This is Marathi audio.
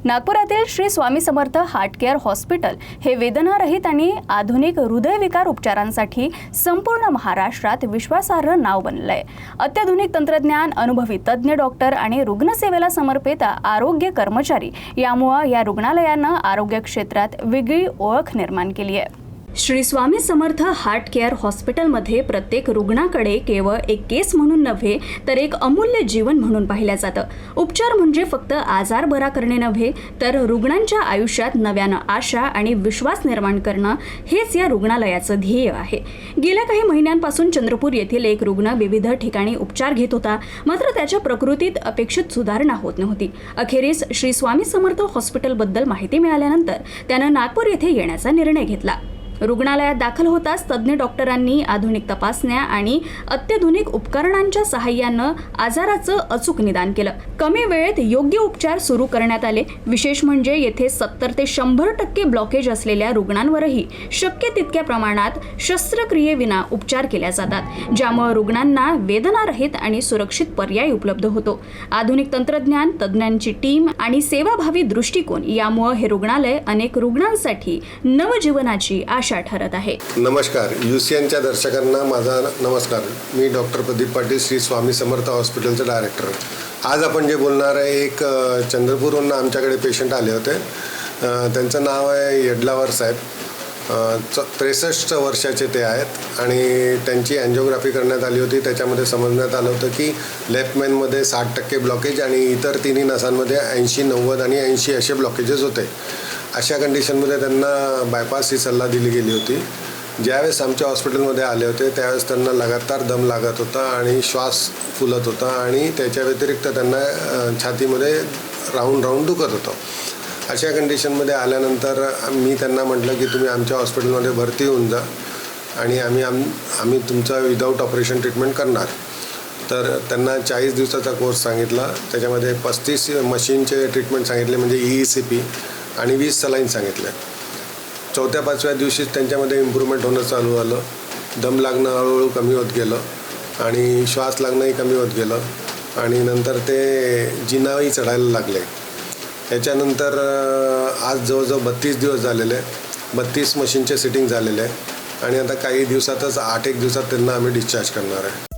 नागपुरातील Shri Swami Samarth heart care hospital हे वेदनारहित आणि आधुनिक हृदयविकार उपचारांसाठी संपूर्ण महाराष्ट्रात विश्वासार्ह नाव बनलंय। अत्याधुनिक तंत्रज्ञान, अनुभवी तज्ञ डॉक्टर आणि रुग्णसेवेला समर्पित आरोग्य कर्मचारी यामुळे या रुग्णालयानं आरोग्य क्षेत्रात वेगळी ओळख निर्माण केली आहे। श्री स्वामी समर्थ हार्ट केअर हॉस्पिटलमध्ये प्रत्येक रुग्णाकडे केवळ एक केस म्हणून नव्हे तर एक अमूल्य जीवन म्हणून पाहिलं जातं। उपचार म्हणजे फक्त आजार बरा करणे नव्हे तर रुग्णांच्या आयुष्यात नव्यानं आशा आणि विश्वास निर्माण करणं हेच या रुग्णालयाचं ध्येय आहे। गेल्या काही महिन्यांपासून चंद्रपूर येथील एक रुग्ण विविध ठिकाणी उपचार घेत होता, मात्र त्याच्या प्रकृतीत अपेक्षित सुधारणा होत नव्हती। अखेरीस श्री स्वामी समर्थ हॉस्पिटलबद्दल माहिती मिळाल्यानंतर त्यानं नागपूर येथे येण्याचा निर्णय घेतला। रुग्णालयात दाखल होताच तज्ञ डॉक्टरांनी आधुनिक तपासण्या आणि अत्याधुनिक उपकरणांच्या सहाय्यानं आजाराचं अचूक निदान केलं। कमी वेळेत योग्य उपचार सुरू करण्यात आले। विशेष म्हणजे येथे 70 ते 100% ब्लॉकेज असलेल्या रुग्णांवरही शक्य तितक्या प्रमाणात शस्त्रक्रियेविना उपचार केले जातात, ज्यामुळे रुग्णांना वेदनारहित आणि सुरक्षित पर्याय उपलब्ध होतो। आधुनिक तंत्रज्ञान, तज्ञांची टीम आणि सेवाभावी दृष्टिकोन यामुळे हे रुग्णालय अनेक रुग्णांसाठी नवजीवनाची आशा ठरत आहे। नमस्कार, UCNच्या दर्शकांना माझा नमस्कार। मी डॉक्टर प्रदीप पाटील, श्री स्वामी समर्थ हॉस्पिटलचे डायरेक्टर। आज आपण जे बोलणार आहे, एक चंद्रपूरहून आमच्याकडे पेशंट आले होते। त्यांचं नाव आहे यडलावर साहेब। 63 वर्षाचे ते आहेत आणि त्यांची अँजिओग्राफी करण्यात आली होती। त्याच्यामध्ये समजण्यात आलं होतं की लेफ्ट मेनमध्ये 60% ब्लॉकेज आणि इतर तिन्ही नसांमध्ये 80, 90 आणि 80 असे ब्लॉकेजेस होते। अशा कंडिशनमध्ये त्यांना बायपासची सल्ला दिली गेली होती। ज्यावेळेस आमच्या हॉस्पिटलमध्ये आले होते त्यावेळेस त्यांना लगातार दम लागत होता आणि श्वास फुलत होता आणि त्याच्या व्यतिरिक्त त्यांना छातीमध्ये राऊंड दुखत होतं। अशा कंडिशनमध्ये आल्यानंतर मी त्यांना म्हटलं की तुम्ही आमच्या हॉस्पिटलमध्ये भरती होऊन जा आणि आम्ही तुमचा विदाऊट ऑपरेशन ट्रीटमेंट करणार। तर त्यांना 40 दिवसाचा कोर्स सांगितला। त्याच्यामध्ये 35 मशीनचे ट्रीटमेंट सांगितले, म्हणजे ECP आणि 20 सलाईन सांगितले। 4-5व्या दिवशीच त्यांच्यामध्ये इम्प्रूव्हमेंट होणं चालू झालं। दम लागणं हळूहळू कमी होत गेलं आणि श्वास लागणंही कमी होत गेलं आणि नंतर ते जिनाही चढायला लागले। त्याच्यानंतर आज जवळजवळ 32 दिवस झालेले, 32 मशीनचे सिटिंग झालेले आणि आता काही दिवसातच 8 दिवसात त्यांना आम्ही डिस्चार्ज करणार आहे।